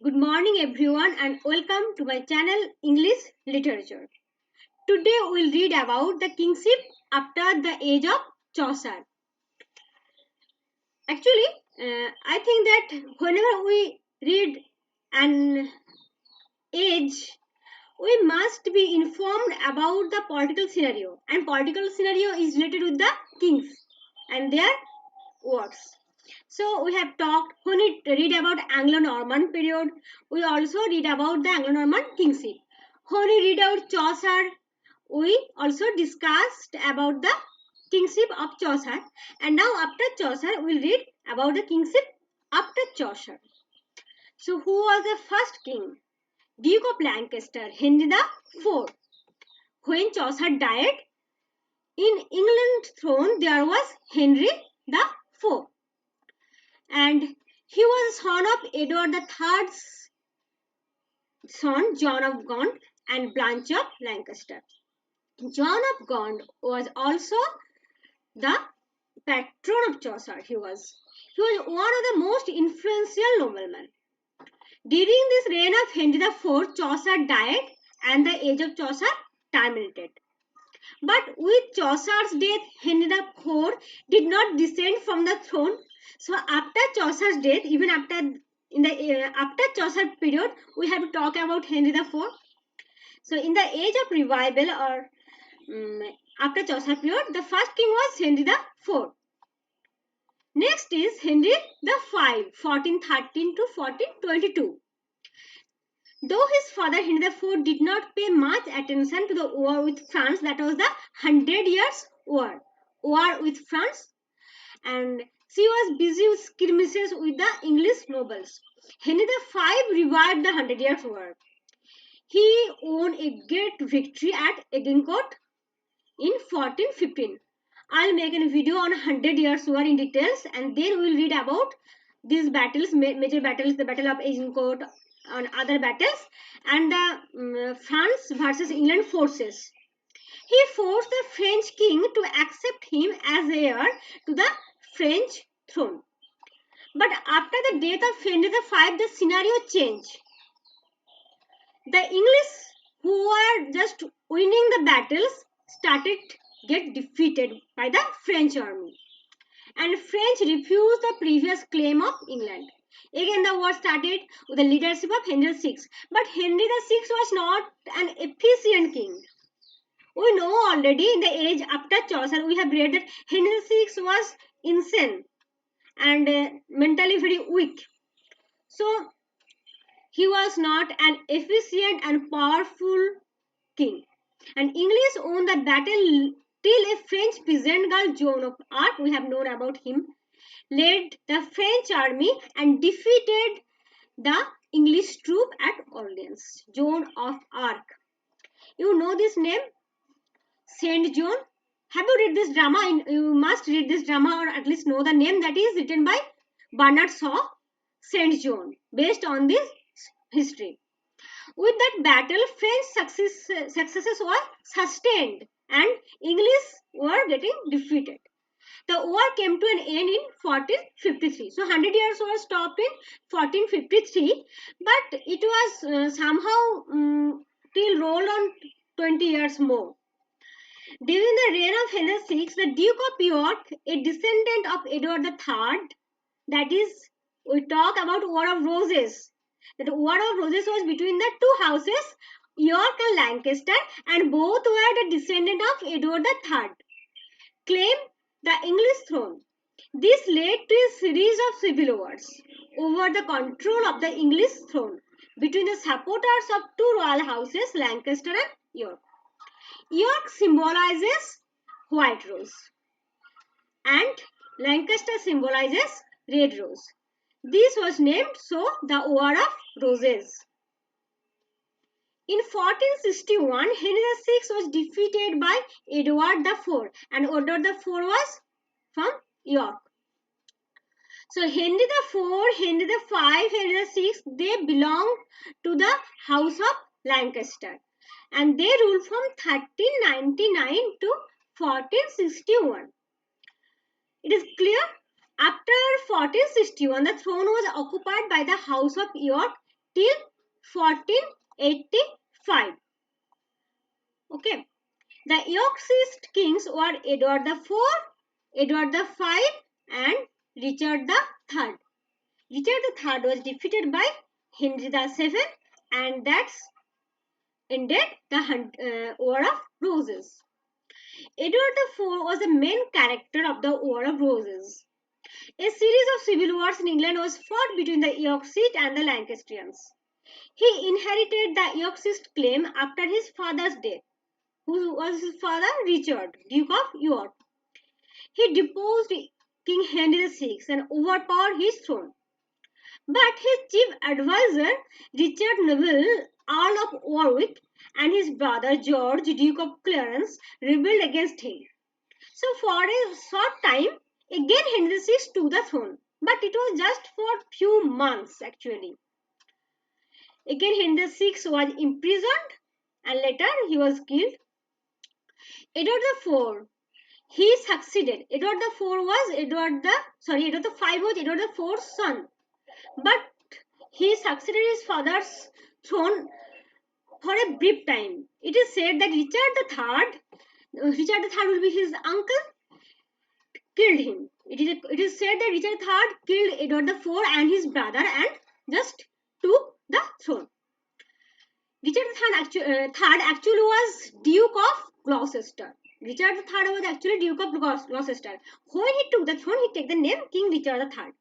Good morning everyone and welcome to my channel English Literature. Today we'll read about the kingship after the age of Chaucer. Actually, I think that whenever we read an age, we must be informed about the political scenario, and political scenario is related with the kings and their works. So we have talked, when we read about Anglo-Norman period, we also read about the Anglo-Norman kingship. When we read out Chaucer, we also discussed about the kingship of Chaucer. And now after Chaucer, we'll read about the kingship after Chaucer. So who was the first king? Duke of Lancaster, Henry the Fourth. When Chaucer died, in England throne there was Henry the Fourth. And he was son of Edward III's son, John of Gaunt and Blanche of Lancaster. John of Gaunt was also the patron of Chaucer. He was one of the most influential noblemen. During this reign of Henry IV, Chaucer died and the age of Chaucer terminated. But with Chaucer's death, Henry IV did not descend from the throne. So after Chaucer's death, even after Chaucer period, we have to talk about Henry IV. So in the age of revival or after Chaucer period, the first king was Henry IV. Next is Henry V, 1413 to 1422. Though his father Henry IV did not pay much attention to the war with France, that was the 100 Years' War with France, and she was busy with skirmishes with the English nobles. Henry V revived the 100 Years' War. He won a great victory at Agincourt in 1415. I'll make a video on 100 Years' War in details, and then we'll read about these battles, major battles, the Battle of Agincourt, on other battles, and the France versus England forces. He forced the French king to accept him as heir to the French throne. But after the death of Henry V, the scenario changed. The English, who were just winning the battles, started get defeated by the French army, and French refused the previous claim of England. Again the war started with the leadership of Henry VI. But Henry VI was not an efficient king. We know already in the age after Chaucer, we have read that Henry VI was insane and mentally very weak. So he was not an efficient and powerful king. And English won the battle till a French peasant girl, Joan of Arc, we have known about him, led the French army and defeated the English troop at Orleans. Joan of Arc. You know this name? Saint John. Have you read this drama? You must read this drama or at least know the name, that is written by Bernard Shaw, Saint John, based on this history. With that battle, French successes were sustained and English were getting defeated. The war came to an end in 1453. So 100 years war stopped in 1453, but it was somehow till rolled on 20 years more. During the reign of Henry VI, the Duke of York, a descendant of Edward III, that is, we talk about War of Roses. That War of Roses was between the two houses, York and Lancaster, and both were the descendant of Edward III, claimed the English throne. This led to a series of civil wars over the control of the English throne between the supporters of two royal houses, Lancaster and York. York symbolizes white rose and Lancaster symbolizes red rose. This was named so the War of Roses. In 1461, Henry VI was defeated by Edward IV, and Edward IV was from York. So Henry IV, Henry V, Henry VI, they belong to the House of Lancaster, and they ruled from 1399 to 1461. It is clear, after 1461, the throne was occupied by the House of York till 1485. Okay. The Yorkist kings were Edward IV, Edward V, and Richard III. Richard III was defeated by Henry VII, and that's ended the War of Roses. Edward IV was the main character of the War of Roses. A series of civil wars in England was fought between the Yorkists and the Lancastrians. He inherited the Yorkist claim after his father's death. Who was his father? Richard, Duke of York. He deposed King Henry VI and overpowered his throne. But his chief advisor, Richard Neville, Earl of Warwick, and his brother George, Duke of Clarence, rebelled against him. So for a short time, again Henry VI took the throne. But it was just for few months actually. Again Henry VI was imprisoned and later he was killed. Edward IV, he succeeded. Edward IV was Edward V was Edward IV's son. But he succeeded his father's throne for a brief time. It is said that Richard III will be his uncle, killed him. It is said that Richard III killed Edward IV and his brother and just took the throne. Richard III actually was Duke of Gloucester. Richard III was actually Duke of Gloucester. When he took the throne, he took the name King Richard III.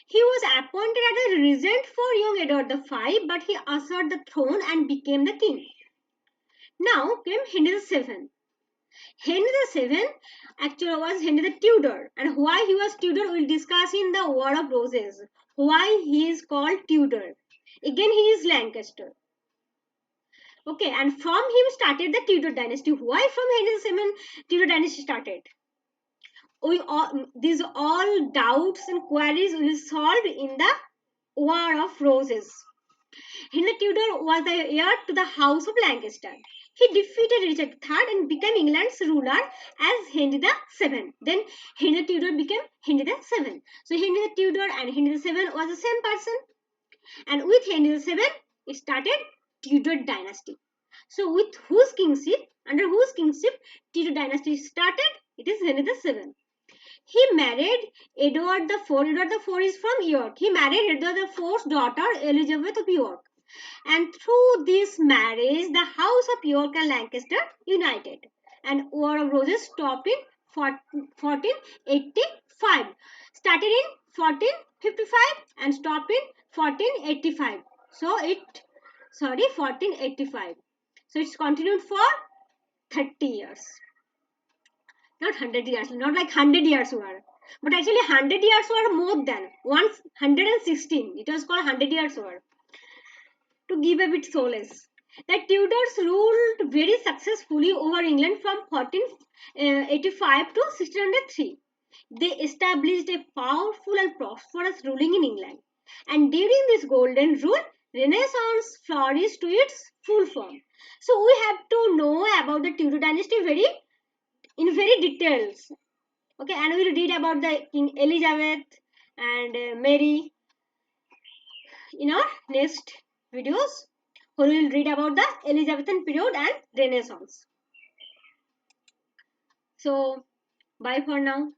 He was appointed as a regent for young Edward V, but he usurped the throne and became the king. Now came Henry VII. Henry VII actually was Henry the Tudor, and why he was Tudor we'll discuss in the War of Roses. Why he is called Tudor. Again he is Lancaster. Okay, and from him started the Tudor dynasty. Why from Henry VII Tudor dynasty started? These all doubts and queries will be solved in the War of Roses. Henry Tudor was the heir to the House of Lancaster. He defeated Richard III and became England's ruler as Henry VII. Then Henry Tudor became Henry VII. So Henry Tudor and Henry VII was the same person. And with Henry VII, it started Tudor dynasty. So with whose kingship, under whose kingship Tudor dynasty started, it is Henry VII. He married Edward IV. Edward IV is from York. He married Edward IV's daughter Elizabeth of York. And through this marriage, the House of York and Lancaster united. And War of Roses stopped in 1485. Started in 1455 and stopped in 1485. 1485. So it's continued for 30 years. Not 100 years, not like 100 years were. But actually 100 years were more than 116. It was called 100 years war. To give a bit solace. The Tudors ruled very successfully over England from 1485 to 1603. They established a powerful and prosperous ruling in England. And during this golden rule, Renaissance flourished to its full form. So we have to know about the Tudor dynasty in very details. Okay, and we will read about the King Elizabeth and Mary in our next videos, where we will read about the Elizabethan period and Renaissance. So, bye for now.